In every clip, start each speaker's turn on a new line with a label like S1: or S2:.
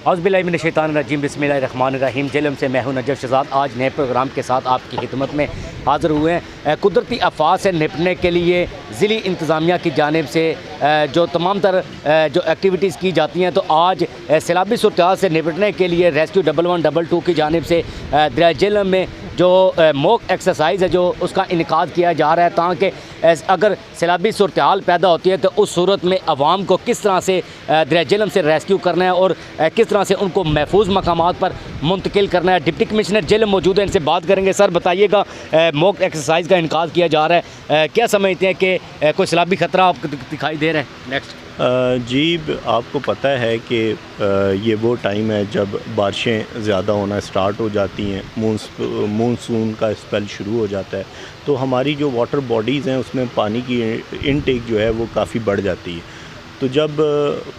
S1: औज़ुबिल्लाहिमिनश्शैतानिर्रजीम बिस्मिल्लाहिर्रहमानिर्रहीम। जेलम से मैं हूं नजफ शहजाद। आज नए प्रोग्राम के साथ आपकी खिदमत में हाज़िर हुए हैं। कुदरती आफ़ात से निपटने के लिए ज़िली इंतज़ामिया की जानिब से जो तमाम तर जो एक्टिविटीज़ की जाती हैं, तो आज सैलाबी सूरत से निपटने के लिए रेस्क्यू 1112 की जानिब से दरिया जेहलम में जो मॉक एक्सरसाइज है जो उसका इनेकाद किया जा रहा है, ताकि अगर सैलाबी सूरत हाल पैदा होती है तो उस सूरत में आवाम को किस तरह से दरिया जेहलम से रेस्क्यू करना है और किस तरह से उनको महफूज मकामात पर मुंतकिल करना है। डिप्टी कमिश्नर जेहलम मौजूद हैं, इनसे बात करेंगे। सर बताइएगा, मॉक एक्सरसाइज का इनेकाद किया जा रहा है, क्या समझते हैं कि कोई सैलाबी ख़तरा आपको दिखाई दे रहा है? नेक्स्ट
S2: जी, आपको पता है कि ये वो टाइम है जब बारिशें ज़्यादा होना स्टार्ट हो जाती हैं, मानसून का स्पेल शुरू हो जाता है, तो हमारी जो वाटर बॉडीज़ हैं उसमें पानी की इनटेक जो है वो काफ़ी बढ़ जाती है। तो जब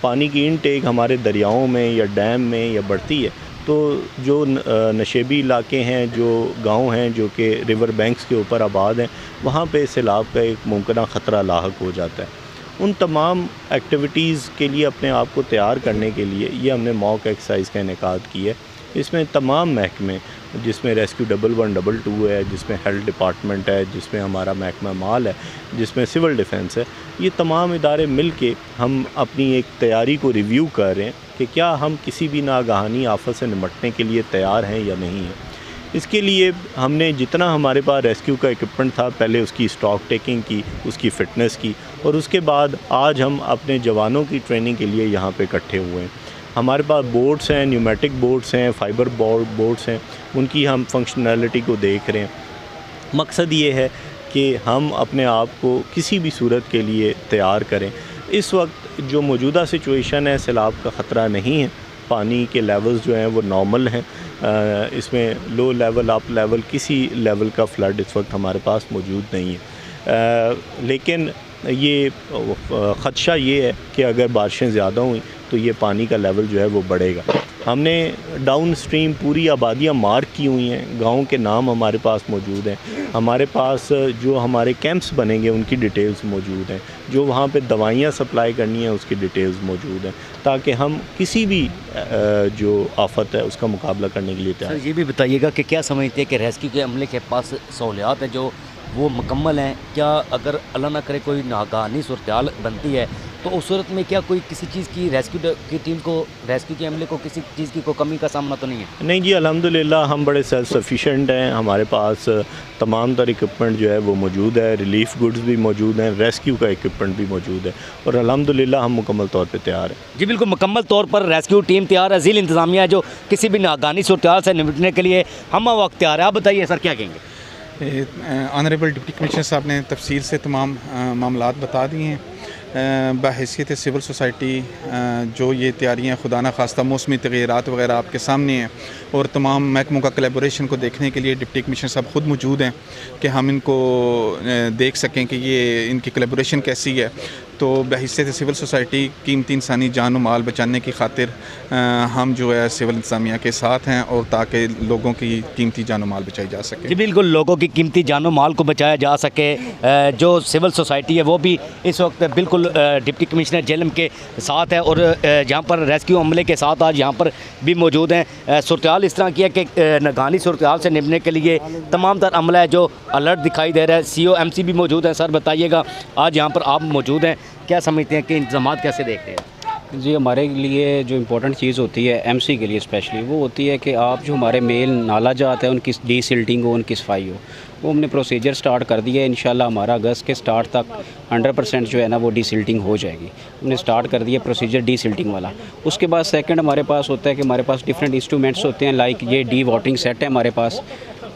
S2: पानी की इनटेक हमारे दरियाओं में या डैम में या बढ़ती है, तो जो नशेबी इलाके हैं, जो गांव हैं जो कि रिवर बैंक्स के ऊपर आबाद हैं, वहाँ पे सैलाब का एक मुमकिन ख़तरा लाहक हो जाता है। उन तमाम एक्टिविटीज़ के लिए अपने आप को तैयार करने के लिए ये हमने मॉक एक्सरसाइज का इनेकाद किया है। इसमें तमाम महकमे, जिसमें रेस्क्यू 1112 है, जिसमें हेल्थ डिपार्टमेंट है, जिसमें हमारा महकमा माल है, जिसमें सिविल डिफेंस है, ये तमाम इदारे मिल के हम अपनी एक तैयारी को रिव्यू कर रहे हैं कि क्या हम किसी भी नागहानी आफत से निपटने के लिए तैयार हैं या नहीं हैं। इसके लिए हमने जितना हमारे पास रेस्क्यू का इक्विपमेंट था, पहले उसकी स्टॉक टेकिंग की, उसकी फ़िटनेस की, और उसके बाद आज हम अपने जवानों की ट्रेनिंग के लिए यहाँ पे इकट्ठे हुए हैं। हमारे पास बोट्स हैं, न्यूमेटिक बोट्स हैं, फाइबर बोट्स हैं, उनकी हम फंक्शनैलिटी को देख रहे हैं। मकसद ये है कि हम अपने आप को किसी भी सूरत के लिए तैयार करें। इस वक्त जो मौजूदा सिचुएशन है, सैलाब का ख़तरा नहीं है, पानी के लेवल्स जो हैं वो नॉर्मल हैं। इसमें लो लेवल, अप लेवल, किसी लेवल का फ्लड इस वक्त हमारे पास मौजूद नहीं है। लेकिन ये ख़दशा ये है कि अगर बारिशें ज़्यादा हुई तो ये पानी का लेवल जो है वो बढ़ेगा। हमने डाउन स्ट्रीम पूरी आबादियाँ मार्क की हुई हैं, गाँव के नाम हमारे पास मौजूद हैं, हमारे पास जो हमारे कैंप्स बनेंगे उनकी डिटेल्स मौजूद हैं, जो वहाँ पे दवाइयाँ सप्लाई करनी है उसकी डिटेल्स मौजूद हैं, ताकि हम किसी भी जो आफत है उसका मुकाबला करने के लिए तैयार।
S1: सर ये भी बताइएगा कि क्या समझते हैं कि रेस्क्यू के अमले के पास सहूलियात है जो वो मुकम्मल हैं? क्या अगर अल्लाह ना करे कोई नागहानी सूरत बनती है तो उस सूरत में क्या कोई किसी चीज़ की रेस्क्यू की टीम को, रेस्क्यू के अमले को किसी चीज़ की कोई कमी का सामना तो नहीं है?
S2: नहीं जी, अल्हम्दुलिल्लाह हम बड़े सेल्फ सफिशेंट हैं। हमारे पास तमाम तर इक्विपमेंट जो है वो मौजूद है, रिलीफ गुड्स भी मौजूद हैं, रेस्क्यू का इक्विपमेंट भी मौजूद है, और अल्हम्दुलिल्लाह हम मुकम्मल तौर पे तैयार हैं।
S1: जी बिल्कुल, मुकम्मल तौर पर रेस्क्यू टीम तैयार है। ज़िली इंतज़ामिया जो किसी भी नागहानी सूरत से निपटने के लिए हम वक्त तैयार है। आप बताइए सर, क्या कहेंगे?
S3: ऑनरेबल डिप्टी कमिश्नर साहब ने तफसील से तमाम मामलात बता दिए हैं। बहैसियत सिविल सोसाइटी जो ये तैयारियाँ खुदा न खास्ता मौसमी तग़य्युरात वगैरह आपके सामने हैं, और तमाम महकमों का कोलैबोरेशन को देखने के लिए डिप्टी कमिश्नर साहब ख़ुद मौजूद हैं कि हम इनको देख सकें कि ये इनकी कोलैबोरेशन कैसी है। तो बहैसियत सिविल सोसाइटी कीमती इंसानी जान और माल बचाने की खातिर हम जो है सिविल इंतज़ामिया के साथ हैं, और ताकि लोगों की कीमती जान और माल बचाई जा सके।
S1: जी बिल्कुल, लोगों की कीमती जान और माल को बचाया जा सके। जो सिविल सोसाइटी है वो भी इस वक्त बिल्कुल डिप्टी कमिश्नर जेहलम के साथ है, और जहाँ पर रेस्क्यू अमले के साथ आज यहाँ पर भी मौजूद हैं। सूरत इस तरह की है कि नागहानी सूरत से निपटने के लिए तमाम तर अमला है जो अलर्ट दिखाई दे रहा है। CO MC भी मौजूद हैं। सर बताइएगा, आज यहाँ पर आप मौजूद हैं, क्या समझते हैं कि इंतज़ाम कैसे देखते हैं?
S4: जी, हमारे लिए जो इम्पोर्टेंट चीज़ होती है MC के लिए स्पेशली, वो होती है कि आप जो हमारे मेल नाला जाते हैं उनकी डीसिल्टिंग हो, उनकी सफाई हो, वो हमने प्रोसीजर स्टार्ट कर दिया है। इंशाल्लाह हमारा अगस्त के स्टार्ट तक 100% जो है ना वो डीसिल्टिंग हो जाएगी। हमने स्टार्ट कर दिया प्रोसीजर डीसिल्टिंग वाला। उसके बाद सेकंड हमारे पास होता है कि हमारे पास डिफरेंट इंस्ट्रूमेंट्स होते हैं, लाइक ये डी वाटरिंग सेट है हमारे पास,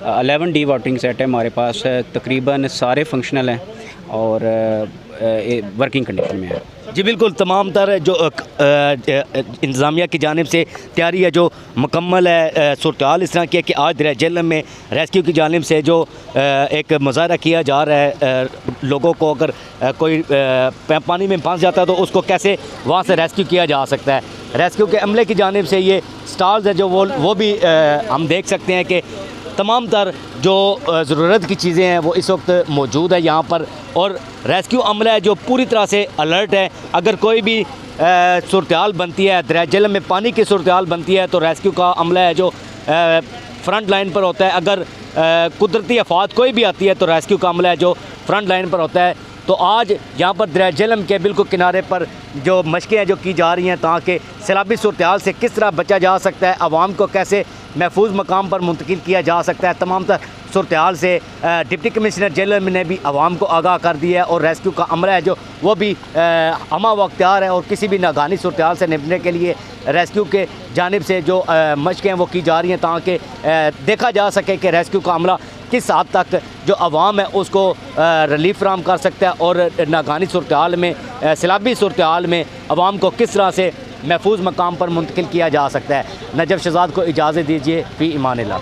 S4: 11 डी वाटरिंग सेट है हमारे पास, तकरीबन सारे फंक्शनल हैं और वर्किंग कंडीशन में है।
S1: जी बिल्कुल, तमाम तर जो इंतज़ामिया की जानिब से तैयारी है जो मुकम्मल है। सूरत इस तरह की है कि आज दरिया जेहलम में रेस्क्यू की जानिब से जो एक मुजाहरा किया जा रहा है, लोगों को अगर कोई पानी में फंस जाता है तो उसको कैसे वहाँ से रेस्क्यू किया जा सकता है। रेस्क्यू के अमले की जानिब से ये स्टॉल्स है जो वो भी हम देख सकते हैं कि तमाम तर जो ज़रूरत की चीज़ें हैं वो इस वक्त मौजूद है यहाँ पर, और रेस्क्यू अमला है जो पूरी तरह से अलर्ट है। अगर कोई भी सूरत बनती है, दरिया झेलम में पानी की सूरत बनती है, तो रेस्क्यू का अमला है जो फ्रंट लाइन पर होता है। अगर कुदरती आफात कोई भी आती है तो रेस्क्यू का अमला है जो फ्रंट लाइन पर होता है। तो आज यहाँ पर दरिया झेलम के बिल्कुल किनारे पर जो मशक़ें हैं जो की जा रही हैं ताकि सैलाबी सूरत से किस तरह बचा जा सकता है, आवाम को कैसे महफूज मकाम पर मुंतकिल किया जा सकता है, तमाम तर सूरत से डिप्टी कमिश्नर झेलम ने भी आवाम को आगाह कर दिया है। और रेस्क्यू का अमला है जो वो भी हमा वख्तियार है, और किसी भी नागानी सूरत से निपटने के लिए रेस्क्यू के जानिब से जो मशक़ें हैं वो की जा रही हैं ताकि देखा जा सके कि रेस्क्यू का अमला किस हद तक जो आवाम है उसको रिलीफ फराहम कर सकता है, और नागानी सूरत में सैलाबी सूरत में आवाम को किस तरह से महफूज मकाम पर मुंतकिल किया जा सकता है। नजफ शहजाद को इजाज़त दीजिए, फ़ी इमानिल्लाह।